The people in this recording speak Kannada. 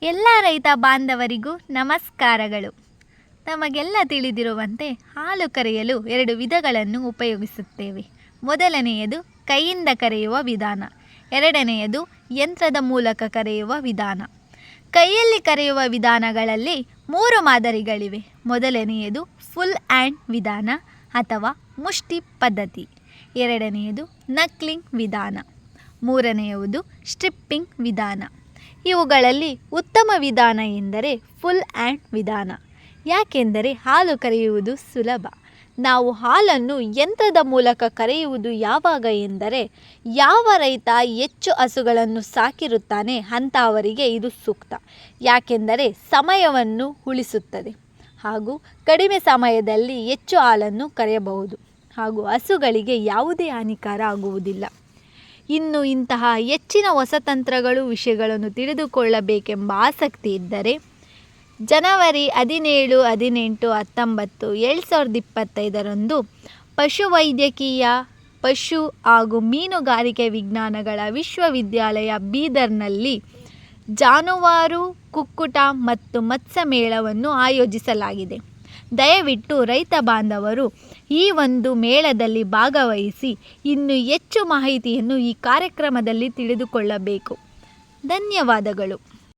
ಎಲ್ಲ ರೈತ ಬಾಂಧವರಿಗೂ ನಮಸ್ಕಾರಗಳು. ನಮಗೆಲ್ಲ ತಿಳಿದಿರುವಂತೆ ಹಾಲು ಕರೆಯಲು 2 ವಿಧಗಳನ್ನು ಉಪಯೋಗಿಸುತ್ತೇವೆ. ಮೊದಲನೆಯದು ಕೈಯಿಂದ ಕರೆಯುವ ವಿಧಾನ, ಎರಡನೆಯದು ಯಂತ್ರದ ಮೂಲಕ ಕರೆಯುವ ವಿಧಾನ. ಕೈಯಲ್ಲಿ ಕರೆಯುವ ವಿಧಾನಗಳಲ್ಲಿ 3 ಮಾದರಿಗಳಿವೆ. ಮೊದಲನೆಯದು ಫುಲ್ ಹ್ಯಾಂಡ್ ವಿಧಾನ ಅಥವಾ ಮುಷ್ಟಿ ಪದ್ಧತಿ, ಎರಡನೆಯದು ನಕ್ಲಿಂಗ್ ವಿಧಾನ, ಮೂರನೆಯದು ಸ್ಟ್ರಿಪ್ಪಿಂಗ್ ವಿಧಾನ. ಇವುಗಳಲ್ಲಿ ಉತ್ತಮ ವಿಧಾನ ಎಂದರೆ ಫುಲ್ ಹ್ಯಾಂಡ್ ವಿಧಾನ. ಯಾಕೆಂದರೆ ಹಾಲು ಕರೆಯುವುದು ಸುಲಭ. ನಾವು ಹಾಲನ್ನು ಯಂತ್ರದ ಮೂಲಕ ಕರೆಯುವುದು ಯಾವಾಗ ಎಂದರೆ, ಯಾವ ರೈತ ಹೆಚ್ಚು ಹಸುಗಳನ್ನು ಸಾಕಿರುತ್ತಾನೆ ಅಂಥವರಿಗೆ ಇದು ಸೂಕ್ತ. ಯಾಕೆಂದರೆ ಸಮಯವನ್ನು ಉಳಿಸುತ್ತದೆ ಹಾಗೂ ಕಡಿಮೆ ಸಮಯದಲ್ಲಿ ಹೆಚ್ಚು ಹಾಲನ್ನು ಕರೆಯಬಹುದು ಹಾಗೂ ಹಸುಗಳಿಗೆ ಯಾವುದೇ ಹಾನಿಕರ ಆಗುವುದಿಲ್ಲ. ಇನ್ನು ಇಂತಹ ಹೆಚ್ಚಿನ ಹೊಸ ತಂತ್ರಗಳು ವಿಷಯಗಳನ್ನು ತಿಳಿದುಕೊಳ್ಳಬೇಕೆಂಬ ಆಸಕ್ತಿ ಇದ್ದರೆ ಜನವರಿ 17, 18, 19, 2025ರಂದು ಪಶುವೈದ್ಯಕೀಯ, ಪಶು ಹಾಗೂ ಮೀನುಗಾರಿಕೆ ವಿಜ್ಞಾನಗಳ ವಿಶ್ವವಿದ್ಯಾಲಯ ಬೀದರ್ನಲ್ಲಿ ಜಾನುವಾರು, ಕುಕ್ಕುಟ ಮತ್ತು ಮತ್ಸ್ಯ ಮೇಳವನ್ನು ಆಯೋಜಿಸಲಾಗಿದೆ. ದಯವಿಟ್ಟು ರೈತ ಬಾಂಧವರು ಈ ಒಂದು ಮೇಳದಲ್ಲಿ ಭಾಗವಹಿಸಿ ಇನ್ನೂ ಹೆಚ್ಚು ಮಾಹಿತಿಯನ್ನು ಈ ಕಾರ್ಯಕ್ರಮದಲ್ಲಿ ತಿಳಿದುಕೊಳ್ಳಬೇಕು. ಧನ್ಯವಾದಗಳು.